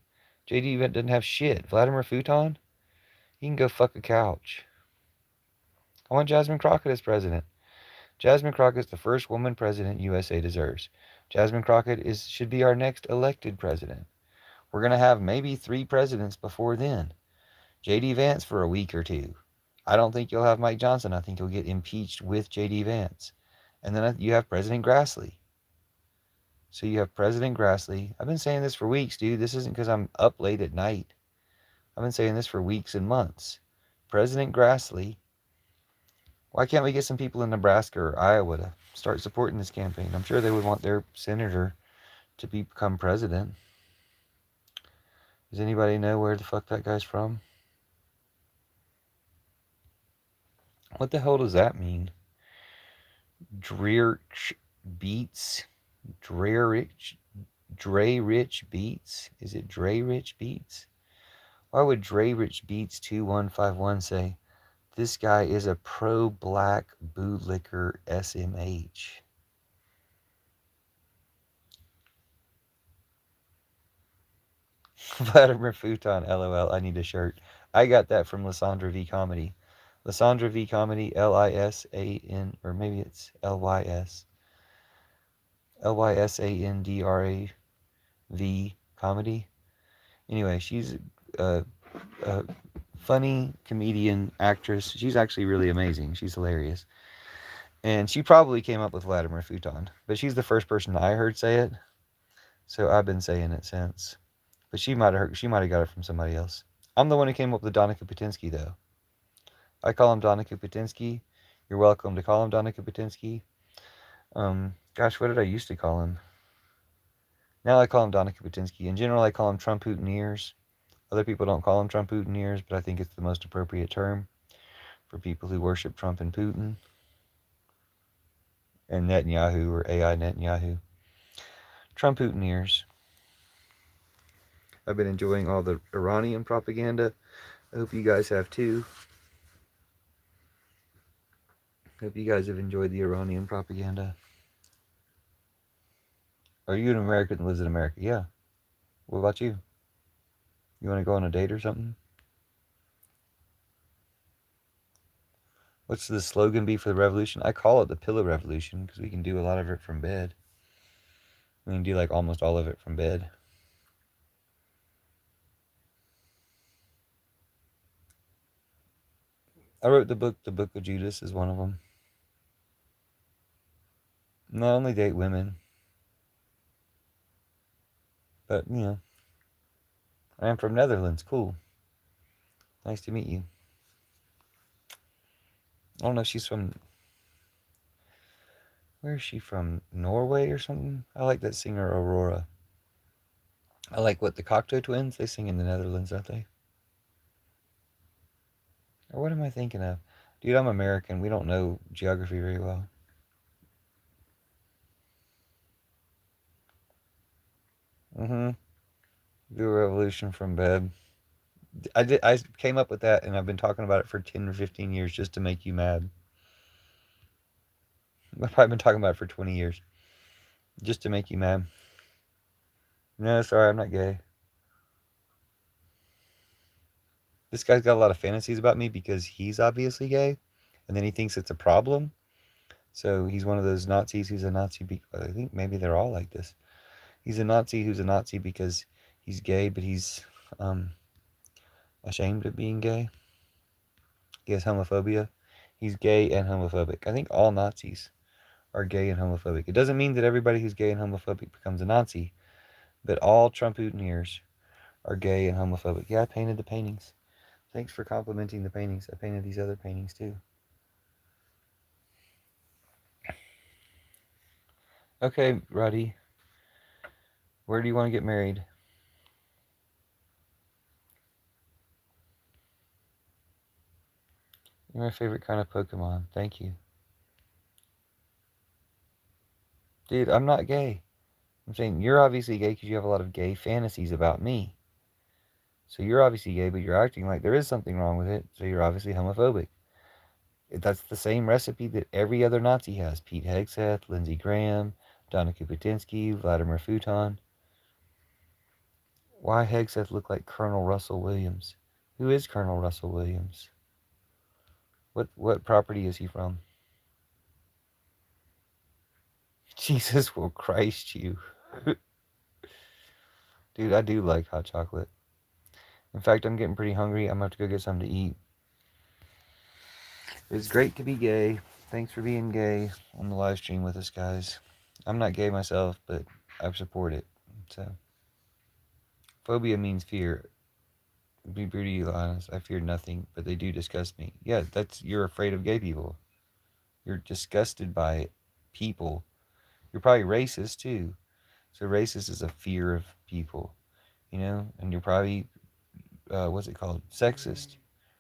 JD doesn't have shit. Vladimir Futon, he can go fuck a couch. I want Jasmine Crockett as president. Jasmine Crockett is the first woman president USA deserves. Jasmine Crockett should be our next elected president. We're going to have maybe 3 presidents before then. J.D. Vance for a week or 2. I don't think you'll have Mike Johnson. I think he'll get impeached with J.D. Vance. And then you have President Grassley. So you have President Grassley. I've been saying this for weeks, dude. This isn't because I'm up late at night. I've been saying this for weeks and months. President Grassley. Why can't we get some people in Nebraska or Iowa to start supporting this campaign? I'm sure they would want their senator to become president. Does anybody know where the fuck that guy's from? What the hell does that mean? Dreerich Beats? Dreerich Beats? Is it Dreerich Beats? Why would Dreerich Beats 2151 say, this guy is a pro-black bootlicker SMH? Vladimir Futon, LOL, I need a shirt. I got that from Lysandra V Comedy. Lysandra V Comedy, Lisan, or maybe it's Lys. Lysandra. V comedy. Anyway, she's a funny comedian actress. She's actually really amazing. She's hilarious. And she probably came up with Vladimir Futon, but she's the first person I heard say it. So I've been saying it since. But she might have got it from somebody else. I'm the one who came up with Donica Patinsky though. I call him Donica Patinsky. You're welcome to call him Donica Patinsky. Gosh, what did I used to call him? Now I call him Donica Patinsky. In general, I call him Trump Hooteniers. Other people don't call him Trump Hooteniers, but I think it's the most appropriate term for people who worship Trump and Putin and Netanyahu or AI Netanyahu. Trump Hooteniers. I've been enjoying all the Iranian propaganda. I hope you guys have too. Hope you guys have enjoyed the Iranian propaganda. Are you an American that lives in America? Yeah. What about you? You want to go on a date or something? What's the slogan be for the revolution? I call it the pillow revolution because we can do a lot of it from bed. We can do like almost all of it from bed. I wrote the book of Judas is one of them. Not only date women, but I am from Netherlands. Cool. Nice to meet you. I don't know if she's from. Where is she from? Norway or something? I like that singer Aurora. I like what the Cocteau Twins. They sing in the Netherlands, don't they? Or what am I thinking of? Dude, I'm American. We don't know geography very well. Mm-hmm. Do a revolution from bed. I came up with that, and I've been talking about it for 10 or 15 years just to make you mad. I've probably been talking about it for 20 years just to make you mad. No, sorry, I'm not gay. This guy's got a lot of fantasies about me because he's obviously gay, and then he thinks it's a problem. So he's one of those Nazis who's a Nazi. I think maybe they're all like this. He's a Nazi who's a Nazi because he's gay, but he's um, ashamed of being gay. He has homophobia. He's gay and homophobic. I think all Nazis are gay and homophobic. It doesn't mean that everybody who's gay and homophobic becomes a Nazi, but all Trump-Hooteniers are gay and homophobic. Yeah, I painted the paintings. Thanks for complimenting the paintings. I painted these other paintings too. Okay, Roddy. Where do you want to get married? You're my favorite kind of Pokemon. Thank you. Dude, I'm not gay. I'm saying you're obviously gay because you have a lot of gay fantasies about me. So you're obviously gay, but you're acting like there is something wrong with it. So you're obviously homophobic. That's the same recipe that every other Nazi has. Pete Hegseth, Lindsey Graham, Donna Kupatinsky, Vladimir Futon. Why Hegseth look like Colonel Russell Williams? Who is Colonel Russell Williams? What property is he from? Jesus will Christ you. Dude, I do like hot chocolate. In fact, I'm getting pretty hungry. I'm going to have to go get something to eat. It's great to be gay. Thanks for being gay on the live stream with us, guys. I'm not gay myself, but I support it. So, phobia means fear. To be brutally honest, I fear nothing, but they do disgust me. Yeah, you're afraid of gay people. You're disgusted by people. You're probably racist too. So racist is a fear of people, and you're probably what's it called? Sexist,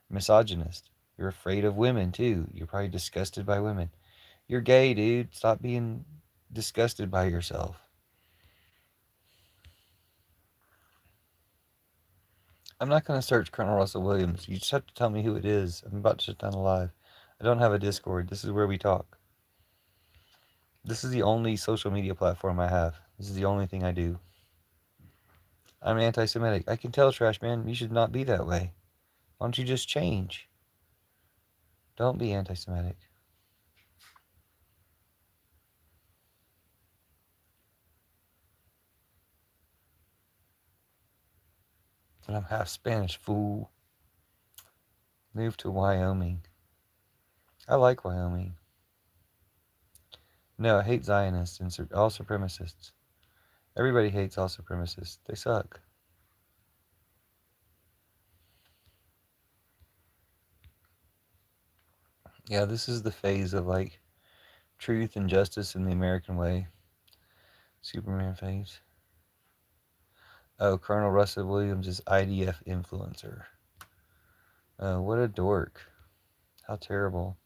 misogynist. You're afraid of women too. You're probably disgusted by women. You're gay, dude. Stop being disgusted by yourself. I'm not going to search Colonel Russell Williams. You just have to tell me who it is. I'm about to shut down the live. I don't have a Discord. This is where we talk. This is the only social media platform I have. This is the only thing I do. I'm anti-Semitic. I can tell, Trash Man, you should not be that way. Why don't you just change? Don't be anti-Semitic. And I'm half Spanish, fool. Moved to Wyoming. I like Wyoming. No, I hate Zionists and all supremacists. Everybody hates all supremacists. They suck. Yeah, this is the phase of like truth and justice in the American way. Superman phase. Oh, Colonel Russell Williams is IDF influencer. Oh, what a dork. How terrible.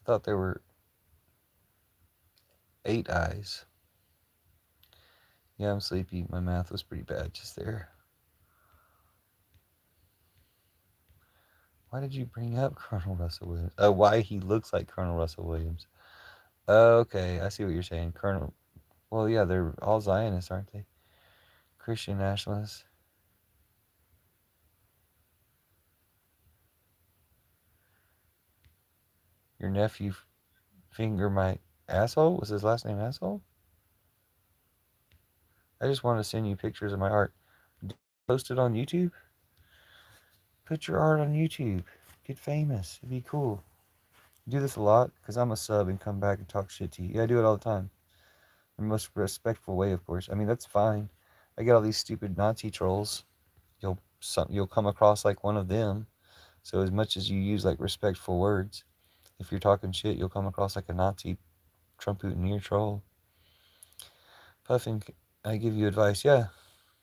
I thought there were 8 eyes. Yeah, I'm sleepy. My math was pretty bad just there. Why did you bring up Colonel Russell Williams? Oh, why he looks like Colonel Russell Williams. Okay, I see what you're saying. Colonel. Well, yeah, they're all Zionists, aren't they? Christian nationalists. Your nephew finger my asshole? Was his last name asshole? I just want to send you pictures of my art. Post it on YouTube? Put your art on YouTube. Get famous. It'd be cool. Do this a lot because I'm a sub and come back and talk shit to you. Yeah, I do it all the time. In the most respectful way, of course. I mean, that's fine. I get all these stupid Nazi trolls. You'll come across like one of them. So as much as you use like respectful words, if you're talking shit, you'll come across like a Nazi Trumpism troll. Puffin, I give you advice. Yeah,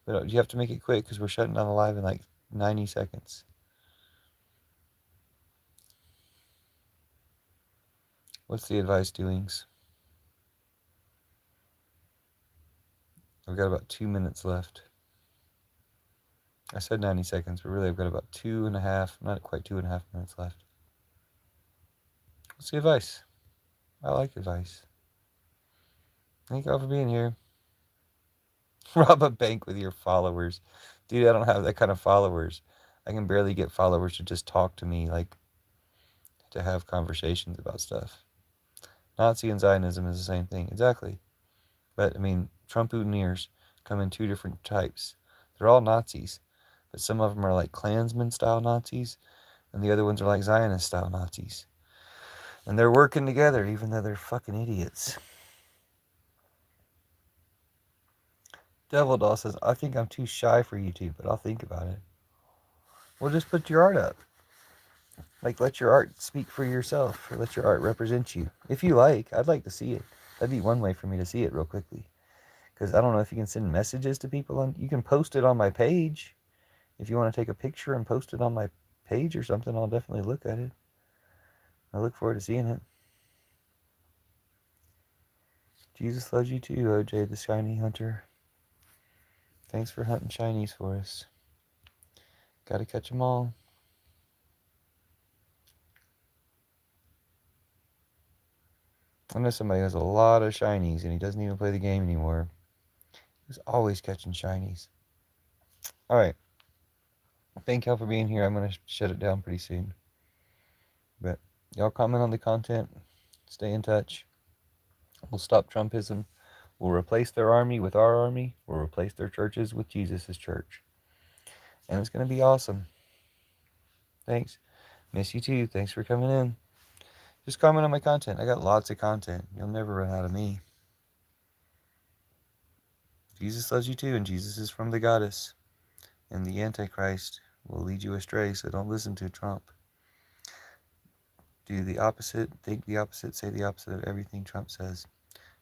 but you have to make it quick because we're shutting down the live in like 90 seconds. What's the advice doings? I've got about 2 minutes left. I said 90 seconds, but really I've got about 2.5, not quite 2.5 minutes left. What's the advice? I like advice. Thank y'all for being here. Rob a bank with your followers. Dude, I don't have that kind of followers. I can barely get followers to just talk to me, like, to have conversations about stuff. Nazi and Zionism is the same thing. Exactly. But, I mean, Trump-Putineers come in 2 different types. They're all Nazis, but some of them are like Klansman-style Nazis, and the other ones are like Zionist-style Nazis. And they're working together, even though they're fucking idiots. Devil Doll says, I think I'm too shy for YouTube, but I'll think about it. Well, just put your art up. Like, let your art speak for yourself, or let your art represent you. If you like, I'd like to see it. That'd be one way for me to see it real quickly. Because I don't know if you can send messages to people. You can post it on my page. If you want to take a picture and post it on my page or something, I'll definitely look at it. I look forward to seeing it. Jesus loves you too, OJ the Shiny Hunter. Thanks for hunting shinies for us. Gotta catch them all. I know somebody who has a lot of shinies and he doesn't even play the game anymore. He's always catching shinies. Alright. Thank y'all for being here. I'm going to shut it down pretty soon. But y'all comment on the content. Stay in touch. We'll stop Trumpism. We'll replace their army with our army. We'll replace their churches with Jesus' church. And it's going to be awesome. Thanks. Miss you too. Thanks for coming in. Just comment on my content. I got lots of content. You'll never run out of me. Jesus loves you too, and Jesus is from the goddess. And the Antichrist will lead you astray, so don't listen to Trump. Do the opposite, think the opposite, say the opposite of everything Trump says.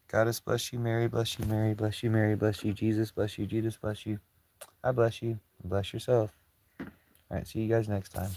Goddess bless you, Mary bless you, Mary bless you, Mary bless you, Jesus bless you, Jesus bless you. I bless you, and bless yourself. Alright, see you guys next time.